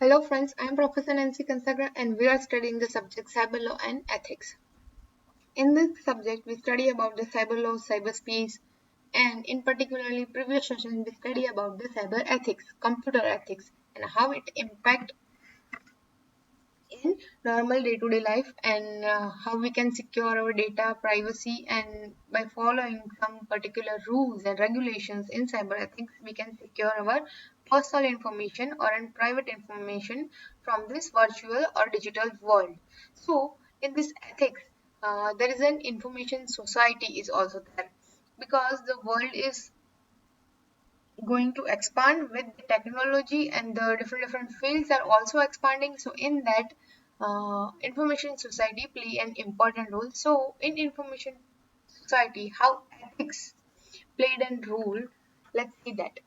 Hello friends, I am Professor Nancy Kansagra and we are studying the subject cyber law and ethics. In this subject, we study about the cyber law, cyberspace, and in particularly previous session, we study about the cyber ethics, computer ethics, and how it impact in normal day-to-day life and how we can secure our data privacy and by following some particular rules and regulations in cyber ethics we can secure our personal information or in private information from this virtual or digital world. So in this ethics there is an information society is also there because the world is going to expand with the technology and the different fields are also expanding. So in that information society play an important role. So in information society how ethics played a role, let's see that.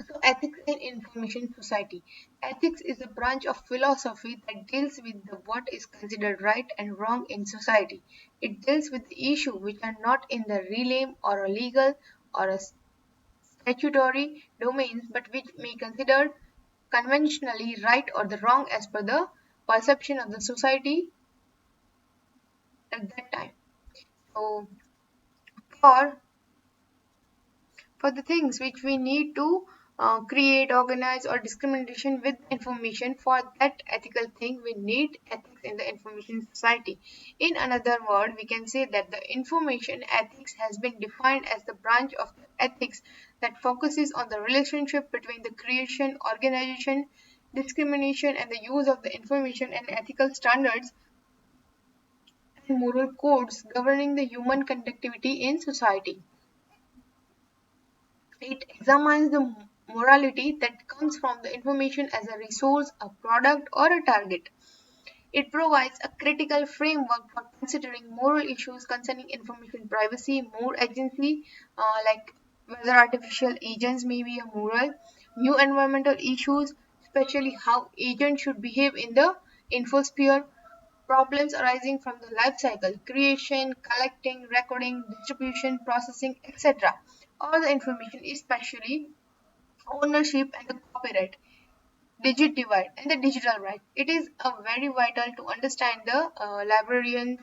So ethics in information society, ethics is a branch of philosophy that deals with the what is considered right and wrong in society. It deals with the issue which are not in the realm or a legal or a statutory domains but which may be considered conventionally right or the wrong as per the perception of the society at that time. So for for the things which we need to create, organize, or discrimination with information, for that ethical thing, we need ethics in the information society. In another word, we can say that the information ethics has been defined as the branch of the ethics that focuses on the relationship between the creation, organization, discrimination, and the use of the information and ethical standards and moral codes governing the human conductivity in society. It examines the morality that comes from the information as a resource, a product, or a target. It provides a critical framework for considering moral issues concerning information privacy, more agency, like whether artificial agents may be a moral, new environmental issues, especially how agents should behave in the infosphere, problems arising from the life cycle, creation, collecting, recording, distribution, processing, etc. All the information, especially ownership and the copyright, digit divide and the digital right. It is a very vital to understand the librarians,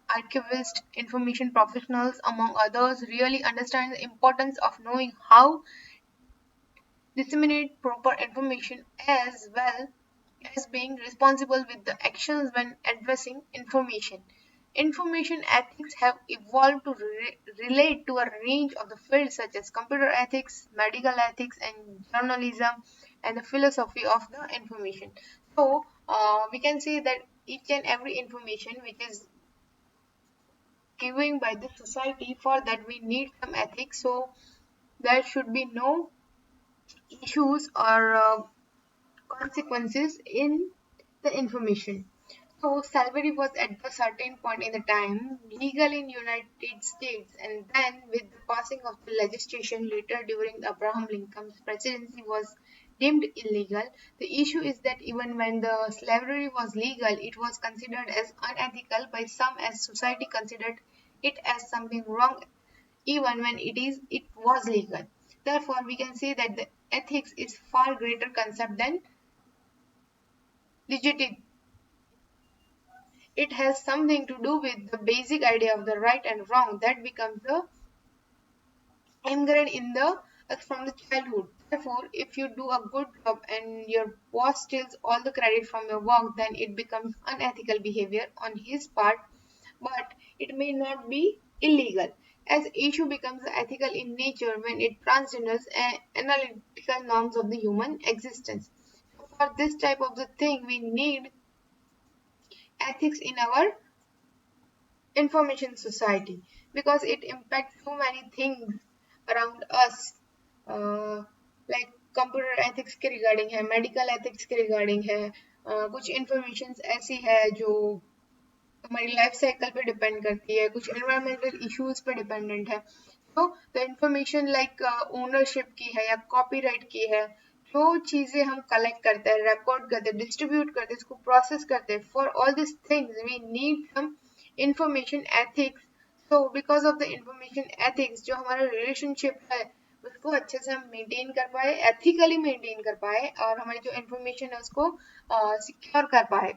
archivists, information professionals, among others, really understand the importance of knowing how disseminate proper information as well as being responsible with the actions when addressing information. Information ethics have evolved to relate to a range of the fields such as computer ethics, medical ethics, and journalism, and the philosophy of the information. So, we can say that each and every information which is given by the society, for that we need some ethics. So, there should be no issues or consequences in the information. So slavery was at a certain point in the time legal in United States, and then with the passing of the legislation later during Abraham Lincoln's presidency was deemed illegal. The issue is that even when the slavery was legal, it was considered as unethical by some as society considered it as something wrong even when it was legal. Therefore, we can say that the ethics is far greater concept than legitimate. It has something to do with the basic idea of the right and wrong that becomes the ingrained in the us from the childhood. Therefore, if you do a good job and your boss steals all the credit from your work, then it becomes unethical behavior on his part, but it may not be illegal. As issue becomes ethical in nature when it transcends analytical norms of the human existence. So for this type of the thing, we need ethics in our information society because it impacts so many things around us, uh, like computer ethics के regarding है, medical ethics के regarding है, कुछ information ऐसी है जो हमारी life cycle पे डिपेंड करती है, कुछ एनवायरमेंटल इश्यूज पे डिपेंडेंट है. तो द इंफॉर्मेशन लाइक ओनरशिप की है या कॉपीराइट की है, जो चीजें हम कलेक्ट करते हैं, रिकॉर्ड करते हैं, डिस्ट्रीब्यूट करते हैं, इसको प्रोसेस करते हैं, for all this things we need some information ethics. So because of the information ethics जो हमारा रिलेशनशिप है उसको अच्छे से हम मेंटेन कर पाए, एथिकली मेंटेन कर पाए, और हमारी जो इंफॉर्मेशन है उसको सिक्योर कर पाए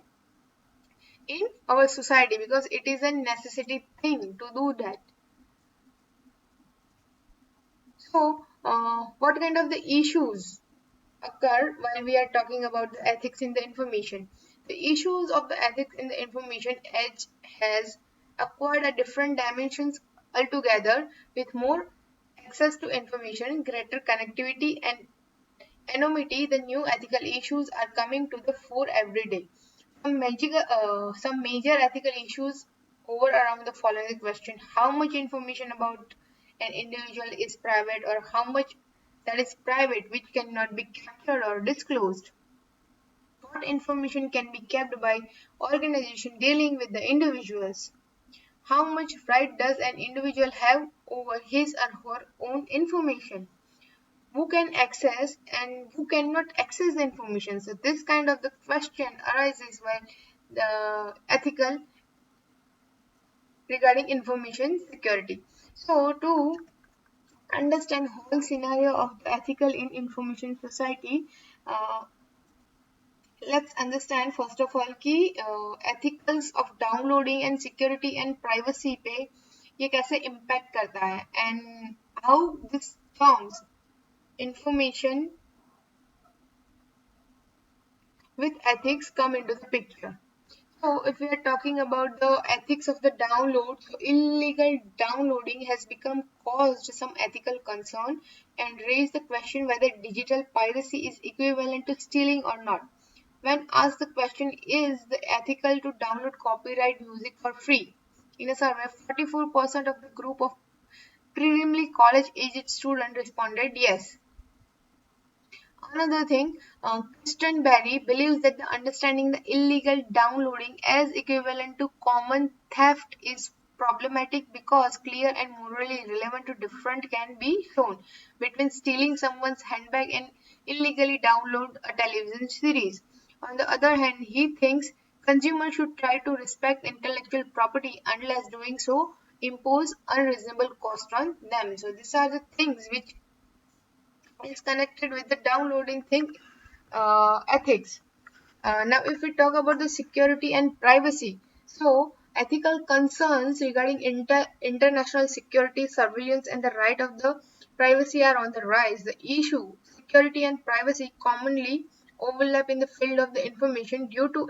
in our society, because it is a necessity thing to do that. So, what kind of the issues occur while we are talking about the ethics in the information? The issues of the ethics in the information age has acquired a different dimensions altogether, with more access to information, greater connectivity, and anonymity. The new ethical issues are coming to the fore every day. Some major ethical issues over around the following question: how much information about an individual is private, or how much that is private which cannot be captured or disclosed? What information can be kept by organization dealing with the individuals? How much right does an individual have over his or her own information? Who can access and who cannot access the information? So this kind of the question arises when the ethical regarding information security. So to understand whole scenario of the ethical in information society, uh, let's understand first of all कि ethicals of downloading and security and privacy पे ये कैसे impact करता है, and how this terms information with ethics come into the picture. So, if we are talking about the ethics of the download, so illegal downloading has become caused some ethical concern and raised the question whether digital piracy is equivalent to stealing or not. When asked the question, is the ethical to download copyright music for free? In a survey, 44% of the group of preliminary college-aged students responded yes. Another thing, Kristen Barry believes that the understanding the illegal downloading as equivalent to common theft is problematic because clear and morally relevant to different can be shown between stealing someone's handbag and illegally download a television series. On the other hand, he thinks consumers should try to respect intellectual property unless doing so impose unreasonable cost on them. So these are the things which is connected with the downloading thing ethics. Now, if we talk about the security and privacy, so ethical concerns regarding international security, surveillance, and the right of the privacy are on the rise. The issue, security and privacy, commonly overlap in the field of the information due to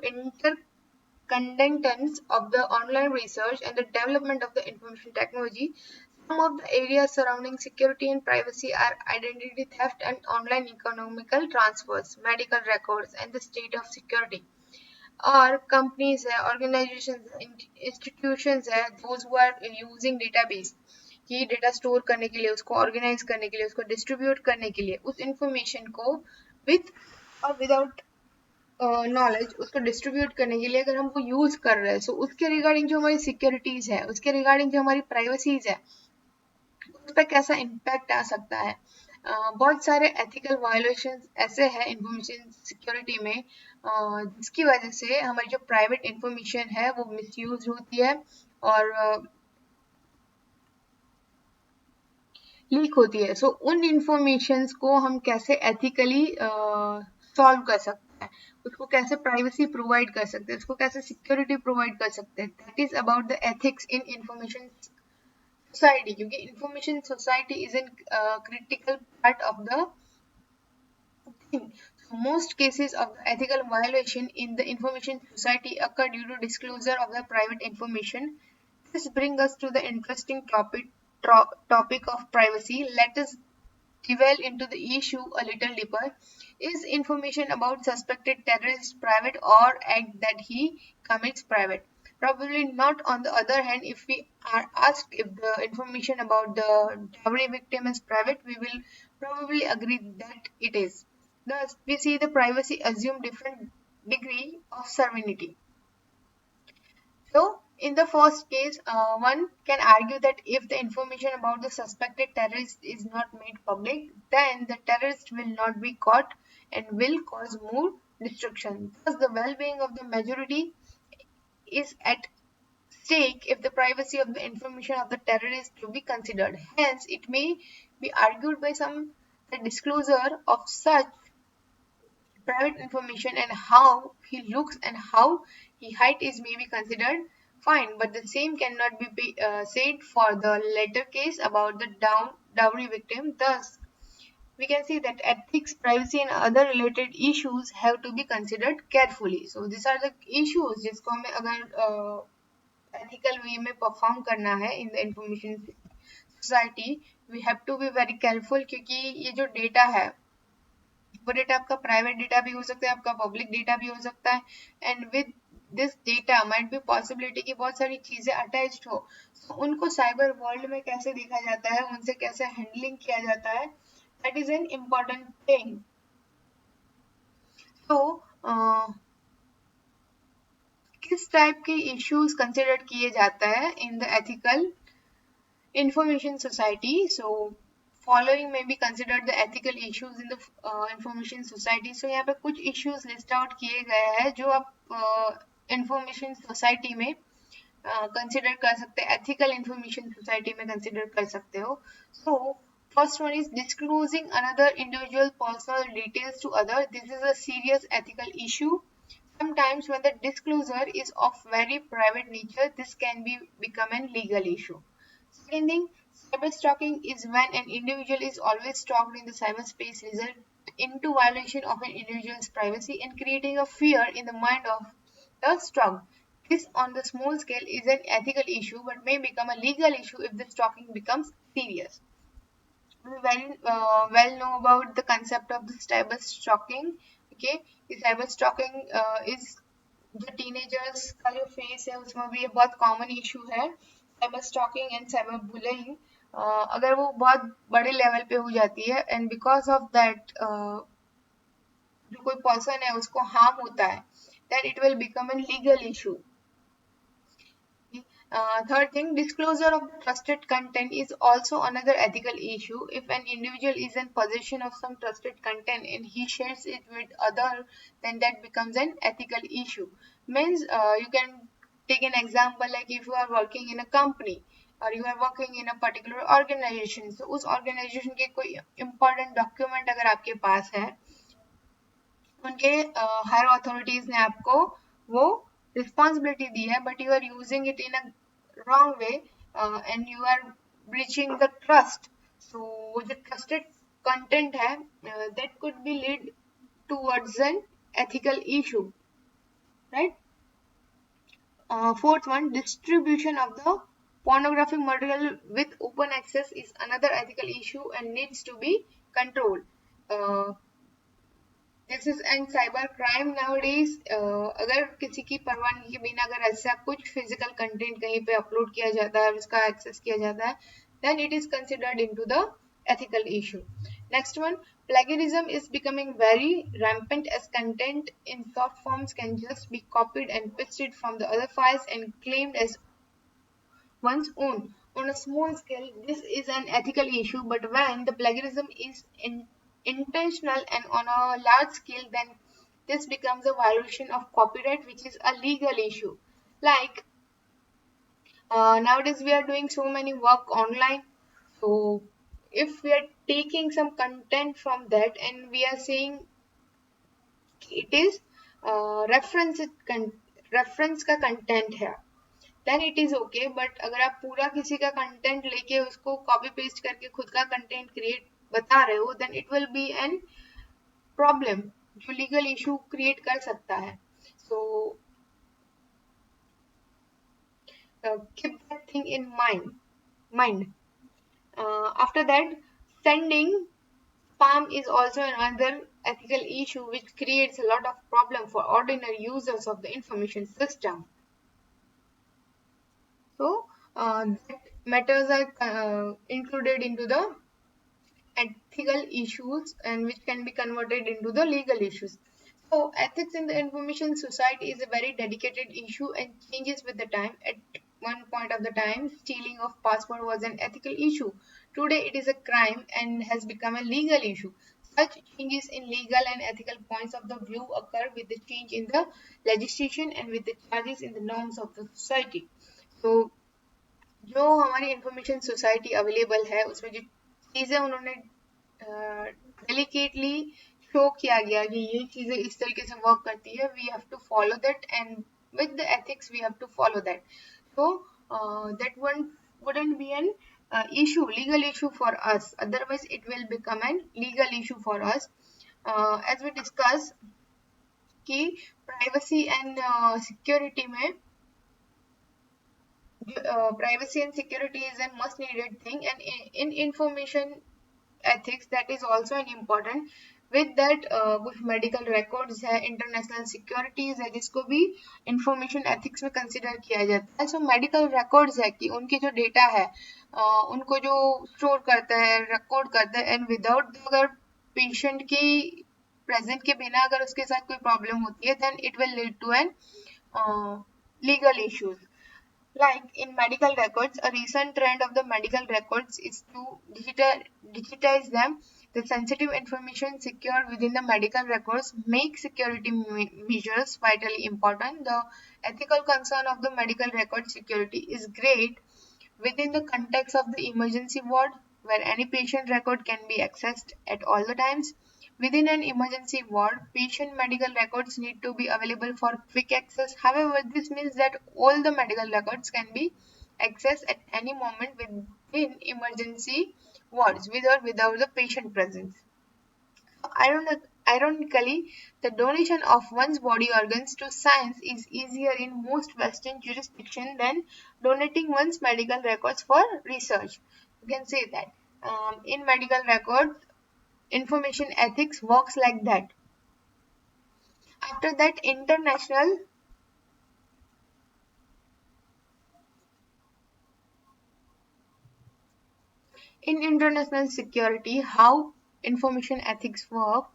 interconnectedness of the online research and the development of the information technology. Some of the areas surrounding security and privacy are identity theft and online economical transfers, medical records, and the state of security. और companies है, organizations, institutions है, those who are using database कि data store करने के लिए, उसको organise करने के लिए, उसको डिस्ट्रीब्यूट करने के लिए, उस इंफॉर्मेशन को विथ और विदाउट नॉलेज उसको डिस्ट्रीब्यूट करने के लिए अगर हमको यूज कर रहे हैं, सो उसके रिगार्डिंग जो हमारी सिक्योरिटीज है, उसके रिगार्डिंग जो हमारी प्राइवेसीज है, उस पर कैसा इम्पैक्ट आ सकता है. बहुत सारे एथिकल वायोलेशन ऐसे हैं इंफॉर्मेशन सिक्योरिटी में जिसकी वजह से हमारी जो प्राइवेट इंफॉर्मेशन है वो मिसयूज होती है और लीक होती है. सो उन इंफॉर्मेशन को हम कैसे एथिकली सॉल्व कर सकते हैं, उसको कैसे प्राइवेसी प्रोवाइड कर सकते हैं, उसको कैसे सिक्योरिटी प्रोवाइड कर सकते हैं, that is about the ethics in information society, क्योंकि information society is a critical part of the thing. So most cases of ethical violation in the information society occur due to disclosure of the private information. This brings us to the interesting topic of privacy. Let us delve into the issue a little deeper. Is information about suspected terrorist private, or act that he commits private? Probably not. On the other hand, if we are asked if the information about the dowry victim is private, we will probably agree that it is. Thus, we see the privacy assume different degree of sovereignty. So, in the first case, one can argue that if the information about the suspected terrorist is not made public, then the terrorist will not be caught and will cause more destruction. Thus, the well-being of the majority is at stake if the privacy of the information of the terrorist to be considered. Hence, it may be argued by some that disclosure of such private information and how he looks and how he height is may be considered fine, but the same cannot be said for the latter case about the dowry victim. Thus, we can see that ethics, privacy and other related issues have to be considered carefully. So these are the issues जिसको हमें अगर ethical way में perform करना है in the information society, we have to be very careful क्योंकि ये जो data है वो डेटा आपका प्राइवेट डेटा भी हो सकता है, आपका पब्लिक डेटा भी हो सकता है, and with this data might be possibility कि बहुत सारी चीजें अटैच्ड हो, so, उनको साइबर वर्ल्ड में कैसे देखा जाता है, उनसे कैसे हैंडलिंग किया जाता है, that is an important thing. तो किस टाइप के इश्यूज कंसिडर किए जाता है in the ethical information society? So following may be considered the ethical issues in the information society. So यहाँ पे कुछ issues list out किए गए हैं जो आप information society में consider कर सकते हैं, ethical information society में consider कर सकते हो. So first one is disclosing another individual personal details to other. This is a serious ethical issue. Sometimes when the disclosure is of very private nature, this can become a legal issue. Second thing, cyberstalking is when an individual is always stalked in the cyberspace, result into violation of an individual's privacy and creating a fear in the mind of the stalked. This on the small scale is an ethical issue but may become a legal issue if the stalking becomes serious. We very well know about the concept of the cyberstalking. Okay, cyberstalking is जो teenagers का जो face है उसमें भी ये बहुत common issue है, cyber stalking and cyber bullying. अगर वो बहुत बड़े लेवल पे हो जाती है एंड बिकॉज ऑफ दैट जो कोई पर्सन है उसको हार्म होता है, then it will become a legal issue. Third thing, disclosure of trusted content is also another ethical issue. If an individual is in possession of some trusted content and he shares it with other, then that becomes an ethical issue. Means you can take an example like if you are working in a company or you are working in a particular organization. So उस organization के कोई important document अगर आपके पास है, उनके higher authorities ने आपको वो रिस्पॉन्सिबिलिटी दी है, but you are using it in a wrong way and you are breaching the trust. So वो जो ट्रस्टेड कंटेंट है that could be lead towards an ethical issue, right? Fourth one, distribution of the pornographic material with open access is another ethical issue and needs to be controlled. This is and cyber crime nowadays. अगर किसी की परवानगी के बिना अगर ऐसा कुछ physical content कहीं पे अपलोड किया जाता है, उसका एक्सेस किया जाता है, then it is considered into the ethical issue. Next one, plagiarism is becoming very rampant as content in short forms can just be copied and pasted from the other files and claimed as one's own. On a small scale, this is an ethical issue, but when the plagiarism is intentional and on a large scale, then this becomes a violation of copyright, which is a legal issue. Like nowadays we are doing so many work online, so if we are taking some content from that and we are saying it is reference का content है, then it is okay. But अगर आप पूरा किसी का content लेके उसको copy paste करके खुद का कंटेंट क्रिएट बता रहे हो, then it will be an problem जो लीगल इशू क्रिएट कर सकता है. So keep that thing in mind. After that, sending spam is also another ethical issue which creates a lot of problem for ordinary users of the information system. So that matters are included into the ethical issues and which can be converted into the legal issues. So ethics in the information society is a very dedicated issue and changes with the time. At one point of the time, stealing of passport was an ethical issue. Today it is a crime and has become a legal issue. Such changes in legal and ethical points of the view occur with the change in the legislation and with the changes in the norms of the society. So जो हमारी information society available है उसमें जो चीजें उन्होंने delicately show किया गया कि ये चीजें इस तरीके से वर्क करती है, we have to follow that and with the ethics we have to follow that. So that one wouldn't be an issue, legal issue for us. Otherwise, it will become an legal issue for us. As we discussed, कि privacy and security में privacy and security is a must needed thing, and in information ethics that is also an important. With that कुछ medical records है, international securities है, जिसको भी information ethics में consider किया जाता है. सो मेडिकल रिकॉर्ड्स है कि उनके जो डेटा है उनको जो स्टोर करता है, रिकॉर्ड करता है, एंड विदाउट अगर पेशेंट की प्रेजेंट के बिना अगर उसके साथ कोई प्रॉब्लम होती है, then it will lead to an legal issues. Like in medical records, a recent trend of the medical records is to digitize them. The sensitive information secured within the medical records make security measures vitally important. The ethical concern of the medical record security is great within the context of the emergency ward, where any patient record can be accessed at all the times. Within an emergency ward, patient medical records need to be available for quick access. However, this means that all the medical records can be accessed at any moment within emergency wards, with or without the patient presence. Ironically, the donation of one's body organs to science is easier in most Western jurisdictions than donating one's medical records for research. You can say that. In medical records, information ethics works like that. After that, in international security, how information ethics work,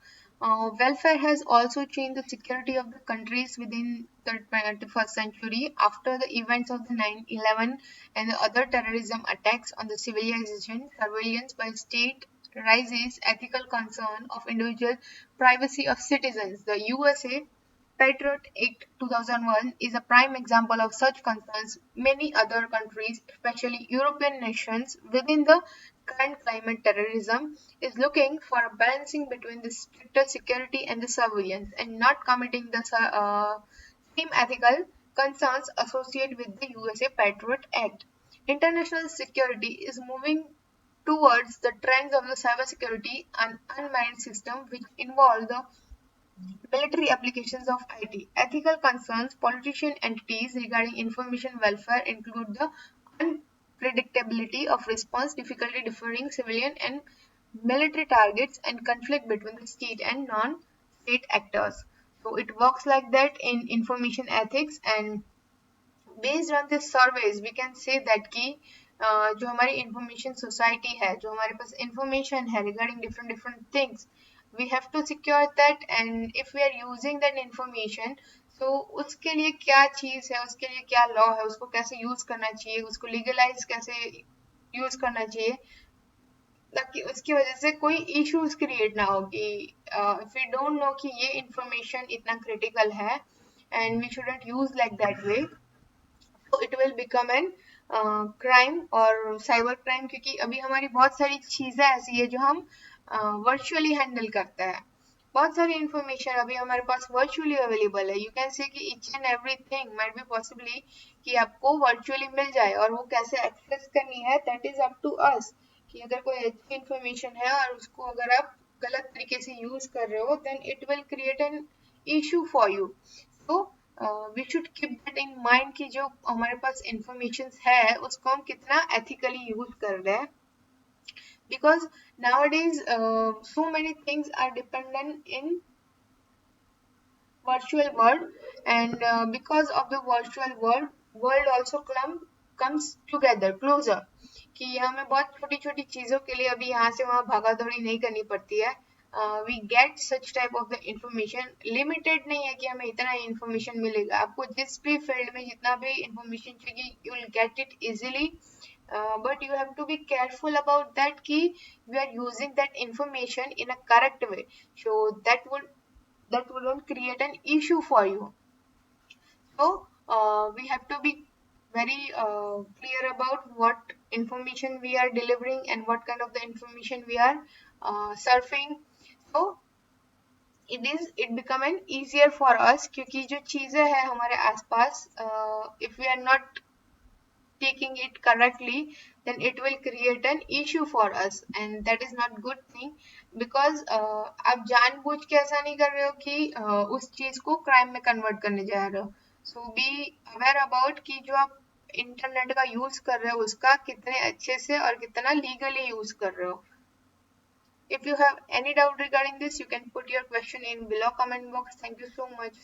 welfare has also changed the security of the countries within the 21st century. After the events of the 9/11 and the other terrorism attacks on the civilization, surveillance by state raises ethical concern of individual privacy of citizens. The USA Patriot Act 2001 is a prime example of such concerns. Many other countries, especially European nations, within the current climate terrorism, is looking for a balancing between the stricter security and the surveillance, and not committing the same ethical concerns associated with the USA Patriot Act. International security is moving towards the trends of the cybersecurity and unmanned system, which involve the military applications of IT. Ethical concerns politician entities regarding information welfare include the unpredictability of response, difficulty differing civilian and military targets, and conflict between the state and non-state actors. So it works like that in information ethics, and based on this surveys we can say that कि जो हमारी information society है, जो हमारे पास information है regarding different different things, we have to secure that. And if we are using that information, so उसके लिए क्या चीज़ है, उसके लिए क्या लॉ है, उसको कैसे यूज करना चाहिए, उसको लीगलाइज कैसे यूज करना चाहिए, ताकि उसकी वजह से कोई इश्यूज क्रिएट ना हो कि इफ वी डोंट नो कि ये इंफॉर्मेशन इतना क्रिटिकल है and we shouldn't use like that way, तो it will become an crime और साइबर क्राइम. क्योंकि अभी हमारी बहुत सारी चीज़ें ऐसी है जो हम वर्चुअली हैंडल करते हैं. बहुत सारी इंफॉर्मेशन अभी हमारे पास वर्चुअली अवेलेबल है. यू कैन से कि each and everything might be possibly कि आपको वर्चुअली मिल जाए, और वो कैसे एक्सेस करनी है that is up to us. कि अगर कोई अच्छी इंफॉर्मेशन है और उसको अगर आप गलत तरीके से यूज कर रहे हो, then it will create an issue for you. So we should keep that in mind कि जो हमारे पास इंफॉर्मेशन है उसको हम कितना एथिकली यूज कर रहे हैं. Because nowadays so many things are dependent in virtual world, and because of the virtual world also comes together closer. कि हमें बहुत छोटी छोटी चीज़ों के लिए अभी यहाँ से वहाँ भागा दौड़ी नहीं करनी पड़ती है. We get such type of the information. Limited नहीं है कि हमें इतना ही इंफॉर्मेशन मिलेगा. आपको जिस भी फील्ड में जितना भी इंफॉर्मेशन चाहिए you will get it easily, but you have to be careful about that कि we are using that information in a correct way, so that wouldn't create an issue for you. So we have to be very clear about what information we are delivering and what kind of the information we are surfing. So it become an easier for us क्योंकि जो चीजें हैं हमारे आसपास if we are not taking it correctly, then it will create an issue for us and that is not good thing because आप जानबूझ के ऐसा नहीं कर रहे हो कि उस चीज को क्राइम में कन्वर्ट करने जा रहे हो. सो बी अवेयर अबाउट कि जो आप इंटरनेट का यूज कर रहे हो उसका कितने अच्छे से और कितना लीगली यूज कर रहे हो. If you have any doubt regarding this, you can put your question in below comment box. Thank you so much.